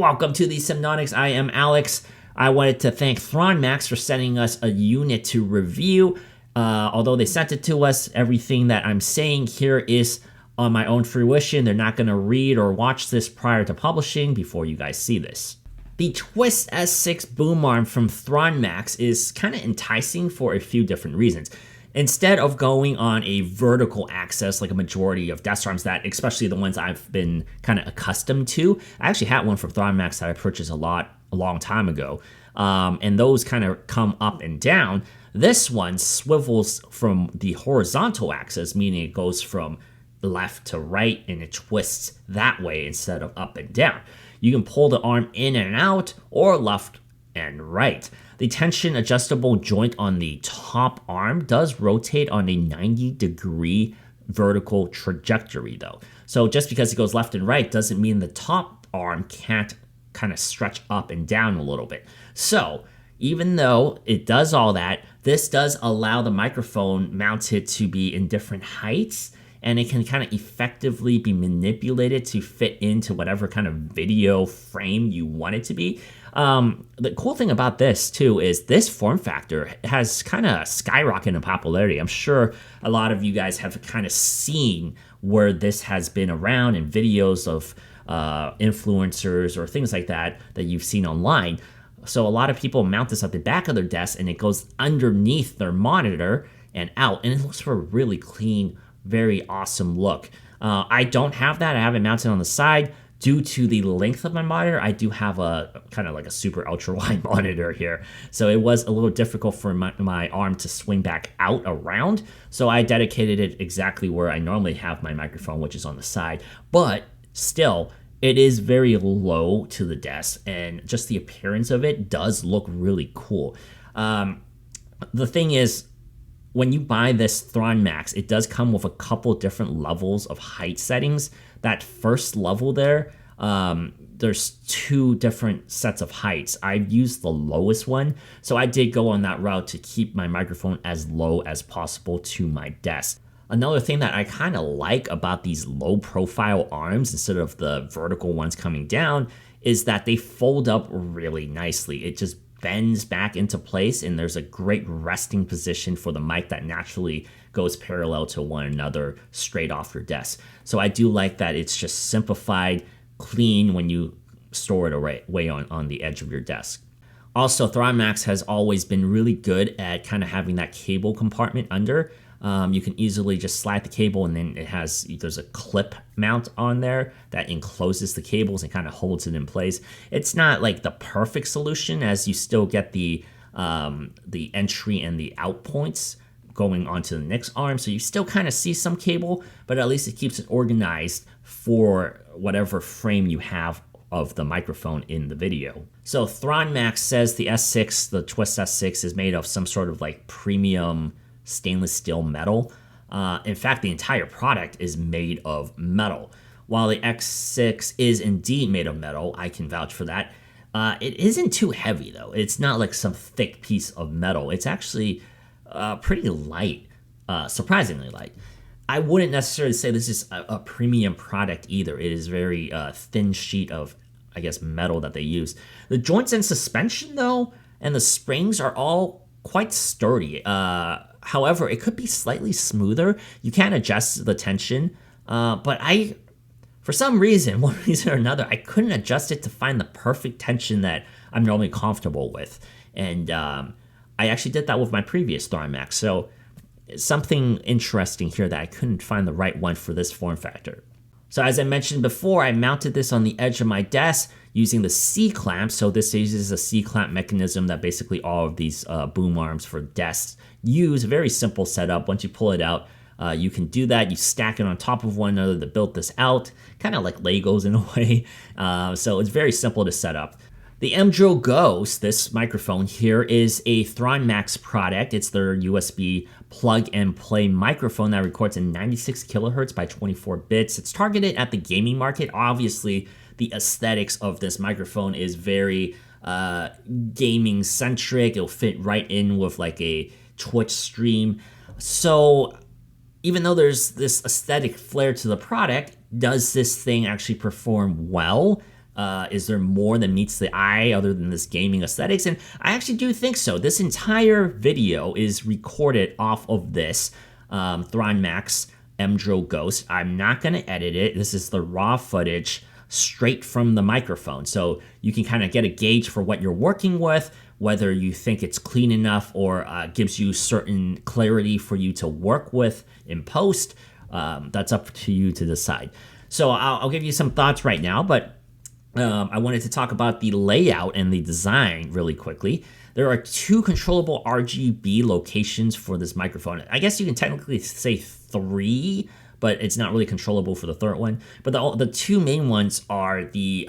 Welcome to the Sypnotix. I am Alex. I wanted to thank Thronmax for sending us a unit to review. Although they sent it to us, everything that I'm saying here is on my own fruition. They're not going to read or watch this prior to publishing before you guys see this. The Twist S6 boom arm from Thronmax is kind of enticing for a few different reasons. Instead of going on a vertical axis like a majority of desk arms, that especially the ones I've been kind of accustomed to, I actually had one from Thronmax that I purchased a long time ago, and those kind of come up and down. This one swivels from the horizontal axis, meaning it goes from left to right and it twists that way instead of up and down. You can pull the arm in and out or left and right. The tension adjustable joint on the top arm does rotate on a 90-degree vertical trajectory though. So just because it goes left and right doesn't mean the top arm can't kind of stretch up and down a little bit. So even though it does all that, this does allow the microphone mounted to be in different heights, and it can kind of effectively be manipulated to fit into whatever kind of video frame you want it to be. The cool thing about this too is this form factor has kind of skyrocketed in popularity. I'm sure a lot of you guys have kind of seen where this has been around in videos of influencers or things like that you've seen online. So a lot of people mount this at the back of their desk and it goes underneath their monitor and out, and it looks for a really clean, very awesome look. I don't have that. I have it mounted on the side. Due to the length of my monitor, I do have a kind of like a super ultra wide monitor here. So it was a little difficult for my arm to swing back out around. So I dedicated it exactly where I normally have my microphone, which is on the side. But still, it is very low to the desk, and just the appearance of it does look really cool. The thing is, when you buy this Thronmax, it does come with a couple different levels of height settings. That first level there, there's two different sets of heights. I've used the lowest one, so I did go on that route to keep my microphone as low as possible to my desk. Another thing that I kind of like about these low profile arms instead of the vertical ones coming down is that they fold up really nicely. It just bends back into place, and there's a great resting position for the mic that naturally goes parallel to one another straight off your desk. So I do like that it's just simplified, clean when you store it away on the edge of your desk. Also, Thronmax has always been really good at kind of having that cable compartment under. You can easily just slide the cable, and then there's a clip mount on there that encloses the cables and kind of holds it in place. It's not like the perfect solution, as you still get the entry and the out points going onto the next arm, so you still kind of see some cable, but at least it keeps it organized for whatever frame you have of the microphone in the video. So Thronmax says the S6, the Twist S6, is made of some sort of like premium stainless steel metal. In fact, the entire product is made of metal. While the X6 is indeed made of metal, I can vouch for that. It isn't too heavy though. It's not like some thick piece of metal. It's actually pretty light, surprisingly light. I wouldn't necessarily say this is a premium product either. It is very thin sheet of, I guess, metal that they use. The joints and suspension though, and the springs are all quite sturdy. However, it could be slightly smoother. You can adjust the tension, but for some reason, one reason or another, I couldn't adjust it to find the perfect tension that I'm normally comfortable with. And I actually did that with my previous Thronmax. So something interesting here that I couldn't find the right one for this form factor. So as I mentioned before, I mounted this on the edge of my desk using the C-clamp. So this uses a C-clamp mechanism that basically all of these boom arms for desks use. Very simple setup. Once you pull it out, you can do that. You stack it on top of one another to build this out, kind of like Legos in a way. So it's very simple to set up. The Mdrill Ghost, this microphone here, is a Thronmax product. It's their USB plug-and-play microphone that records in 96 kilohertz by 24 bits. It's targeted at the gaming market. Obviously, the aesthetics of this microphone is very gaming-centric. It'll fit right in with like a Twitch stream. So even though there's this aesthetic flair to the product, does this thing actually perform well? Is there more than meets the eye other than this gaming aesthetics? And I actually do think so. This entire video is recorded off of this Thronmax Mdrill Ghost. I'm not going to edit it. This is the raw footage straight from the microphone. So you can kind of get a gauge for what you're working with, whether you think it's clean enough or gives you certain clarity for you to work with in post. That's up to you to decide. So I'll give you some thoughts right now, but I wanted to talk about the layout and the design really quickly. There are 2 controllable RGB locations for this microphone. I guess you can technically say 3, but it's not really controllable for the third one. But the 2 main ones are the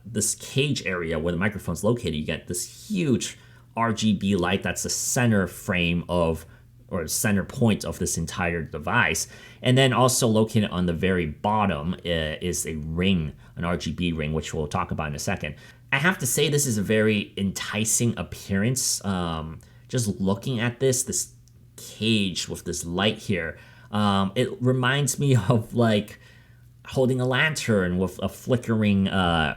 this cage area where the microphone's located. You get this huge RGB light that's the center frame of, or center point of this entire device. And then also located on the very bottom is a ring, an RGB ring, which we'll talk about in a second. I have to say this is a very enticing appearance. Just looking at this cage with this light here, it reminds me of like holding a lantern with a flickering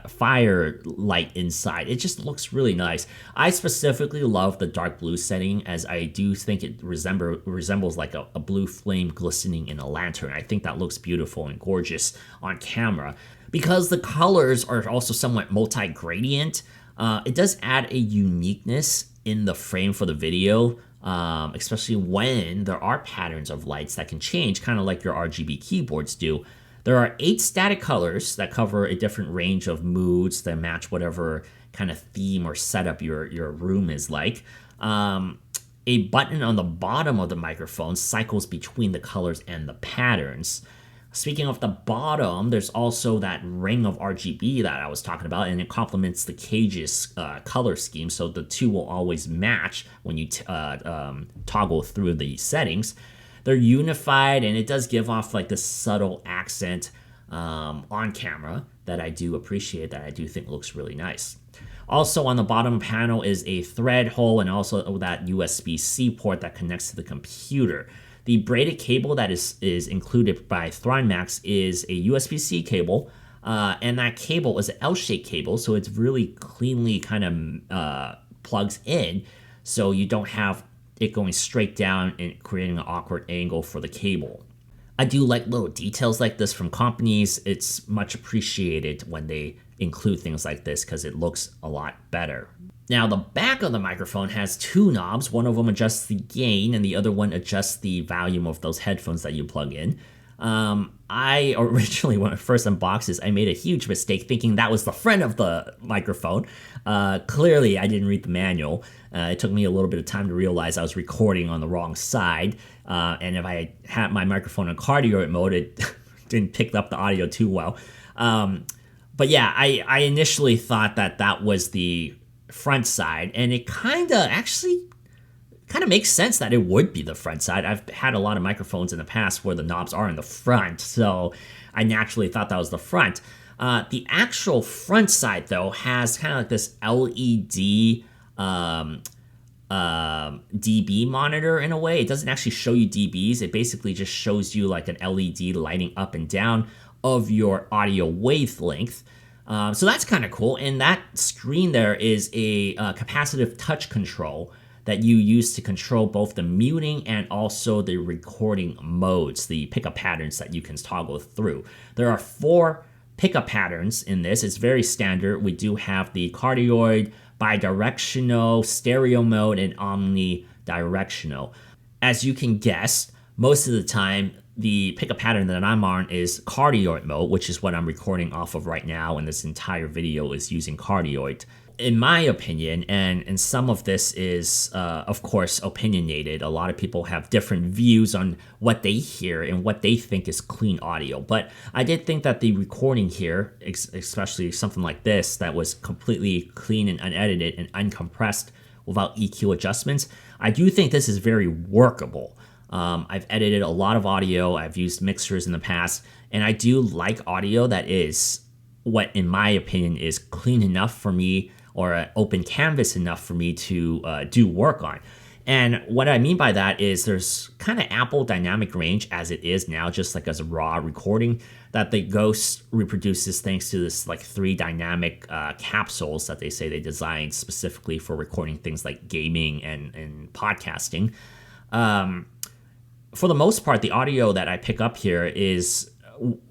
fire light inside. It just looks really nice. I specifically love the dark blue setting, as I do think it resembles like a blue flame glistening in a lantern. I think that looks beautiful and gorgeous on camera. Because the colors are also somewhat multi-gradient, it does add a uniqueness in the frame for the video, especially when there are patterns of lights that can change, kind of like your RGB keyboards do. There are 8 static colors that cover a different range of moods that match whatever kind of theme or setup your room is like. A button on the bottom of the microphone cycles between the colors and the patterns. Speaking of the bottom, there's also that ring of RGB that I was talking about, and it complements the cage's color scheme, so the 2 will always match when you toggle through the settings. They're unified, and it does give off like this subtle accent on camera that I do appreciate, that I do think looks really nice. Also on the bottom panel is a thread hole and also that USB-C port that connects to the computer. The braided cable that is included by Thronmax is a USB-C cable, and that cable is an L-shaped cable, so it's really cleanly kind of plugs in, so you don't have it going straight down and creating an awkward angle for the cable. I do like little details like this from companies. It's much appreciated when they include things like this because it looks a lot better. Now, the back of the microphone has 2 knobs. One of them adjusts the gain, and the other one adjusts the volume of those headphones that you plug in. I originally, when I first unboxed this, I made a huge mistake thinking that was the front of the microphone. Clearly, I didn't read the manual. It took me a little bit of time to realize I was recording on the wrong side. And if I had my microphone in cardioid mode, it didn't pick up the audio too well. But yeah, I initially thought that was the front side, and it kind of makes sense that it would be the front side. I've had a lot of microphones in the past where the knobs are in the front, so I naturally thought that was the front. The actual front side, though, has kind of like this LED dB monitor in a way. It doesn't actually show you dBs. It basically just shows you like an LED lighting up and down of your audio wavelength. So that's kind of cool. And that screen there is a capacitive touch control that you use to control both the muting and also the recording modes, the pickup patterns that you can toggle through. There are 4 pickup patterns in this. It's very standard. We do have the cardioid, bidirectional, stereo mode, and omnidirectional. As you can guess, most of the time, the pickup pattern that I'm on is cardioid mode, which is what I'm recording off of right now, and this entire video is using cardioid. In my opinion, and some of this is, of course, opinionated. A lot of people have different views on what they hear and what they think is clean audio. But I did think that the recording here, especially something like this, that was completely clean and unedited and uncompressed without EQ adjustments, I do think this is very workable. I've edited a lot of audio. I've used mixers in the past, and I do like audio that is what, in my opinion, is clean enough for me, or an open canvas enough for me to do work on. And what I mean by that is there's kind of ample dynamic range as it is now, just like as a raw recording, that the Ghost reproduces thanks to this like 3 dynamic capsules that they say they designed specifically for recording things like gaming and podcasting. For the most part, the audio that I pick up here is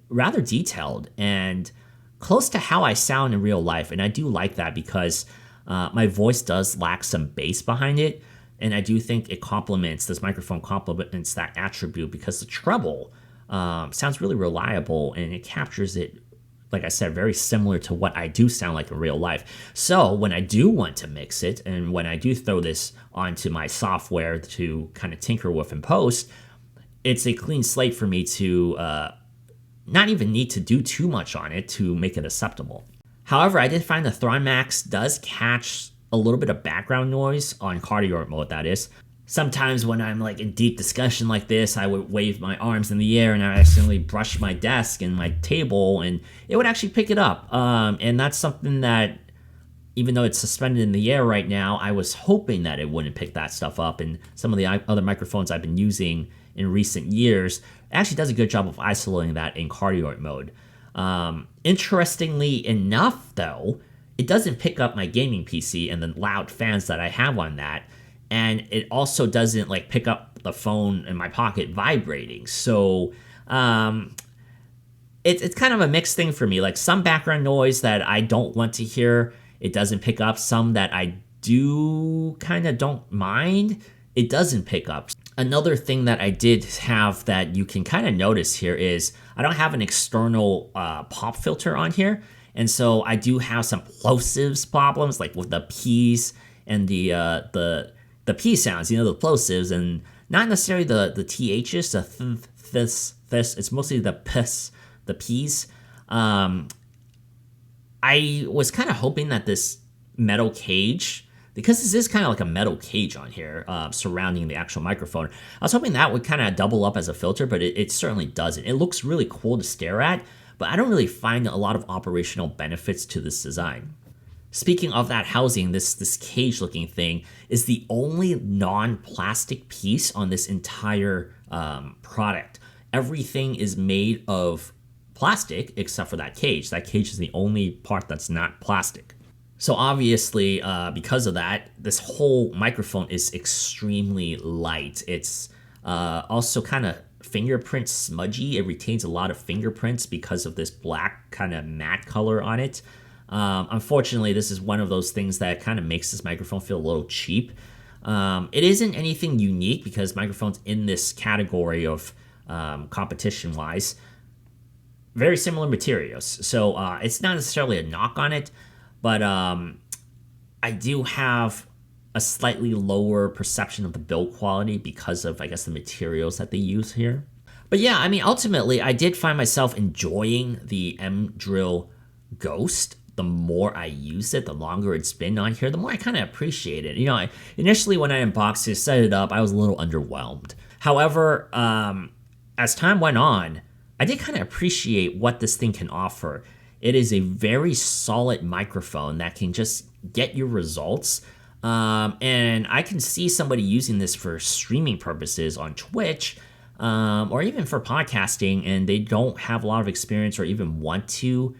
rather detailed and close to how I sound in real life. And I do like that because my voice does lack some bass behind it. And I do think this microphone complements that attribute because the treble sounds really reliable and it captures it, like I said, very similar to what I do sound like in real life. So when I do want to mix it and when I do throw this onto my software to kind of tinker with in post, it's a clean slate for me to not even need to do too much on it to make it acceptable. However, I did find the Thronmax does catch a little bit of background noise on cardio mode, that is. Sometimes when I'm like in deep discussion like this, I would wave my arms in the air and I accidentally brush my desk and my table and it would actually pick it up. And that's something that, even though it's suspended in the air right now, I was hoping that it wouldn't pick that stuff up. And some of the other microphones I've been using in recent years actually does a good job of isolating that in cardioid mode. Interestingly enough, though, it doesn't pick up my gaming PC and the loud fans that I have on that. And it also doesn't like pick up the phone in my pocket vibrating. So it's kind of a mixed thing for me. Like some background noise that I don't want to hear, it doesn't pick up. Some that I do kind of don't mind, it doesn't pick up. Another thing that I did have that you can kind of notice here is I don't have an external pop filter on here. And so I do have some plosives problems, like with the P's and the P sounds, the plosives, and not necessarily the THs, the this. It's mostly the P's, the P's. I was kind of hoping that this metal cage, because this is kind of like a metal cage on here surrounding the actual microphone, I was hoping that would kind of double up as a filter, but it certainly doesn't. It looks really cool to stare at, but I don't really find a lot of operational benefits to this design. Speaking of that housing, this cage-looking thing is the only non-plastic piece on this entire product. Everything is made of plastic except for that cage. That cage is the only part that's not plastic. So obviously, because of that, this whole microphone is extremely light. It's also kind of fingerprint smudgy. It retains a lot of fingerprints because of this black kind of matte color on it. Unfortunately, this is one of those things that kind of makes this microphone feel a little cheap. It isn't anything unique because microphones in this category of competition-wise, very similar materials. So it's not necessarily a knock on it, but I do have a slightly lower perception of the build quality because of, I guess, the materials that they use here. But yeah, I mean, ultimately, I did find myself enjoying the Mdrill Ghost. The more I use it, the longer it's been on here, the more I kind of appreciate it. Initially when I unboxed it, set it up, I was a little underwhelmed. However, as time went on, I did kind of appreciate what this thing can offer. It is a very solid microphone that can just get you results. And I can see somebody using this for streaming purposes on Twitch, or even for podcasting, and they don't have a lot of experience or even want to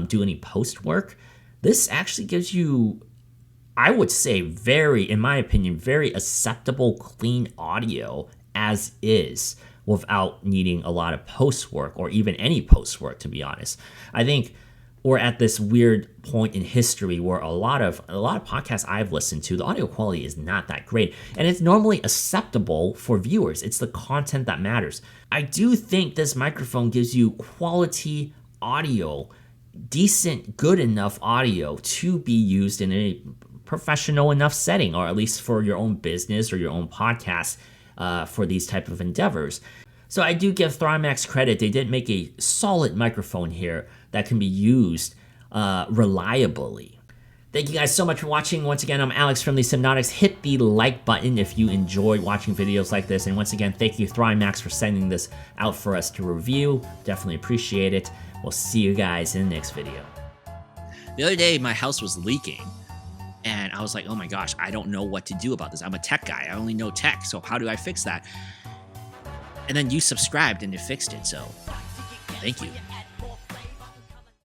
do any post work. This actually gives you, I would say, in my opinion, very acceptable, clean audio as is, without needing a lot of post work or even any post work, to be honest. I think we're at this weird point in history where a lot of podcasts I've listened to, the audio quality is not that great, and it's normally acceptable for viewers. It's the content that matters. I do think this microphone gives you quality audio, decent, good enough audio to be used in a professional enough setting, or at least for your own business or your own podcast, for these type of endeavors. So I do give Thronmax credit. They did make a solid microphone here that can be used reliably. Thank you guys so much for watching. Once again, I'm Alex from the Sypnotix. Hit the like button if you enjoyed watching videos like this. And once again, thank you Thronmax for sending this out for us to review. Definitely appreciate it. We'll see you guys in the next video. The other day, my house was leaking, And I was like, oh my gosh, I don't know what to do about this. I'm a tech guy. I only know tech. So how do I fix that? And then you subscribed and it fixed it. So thank you.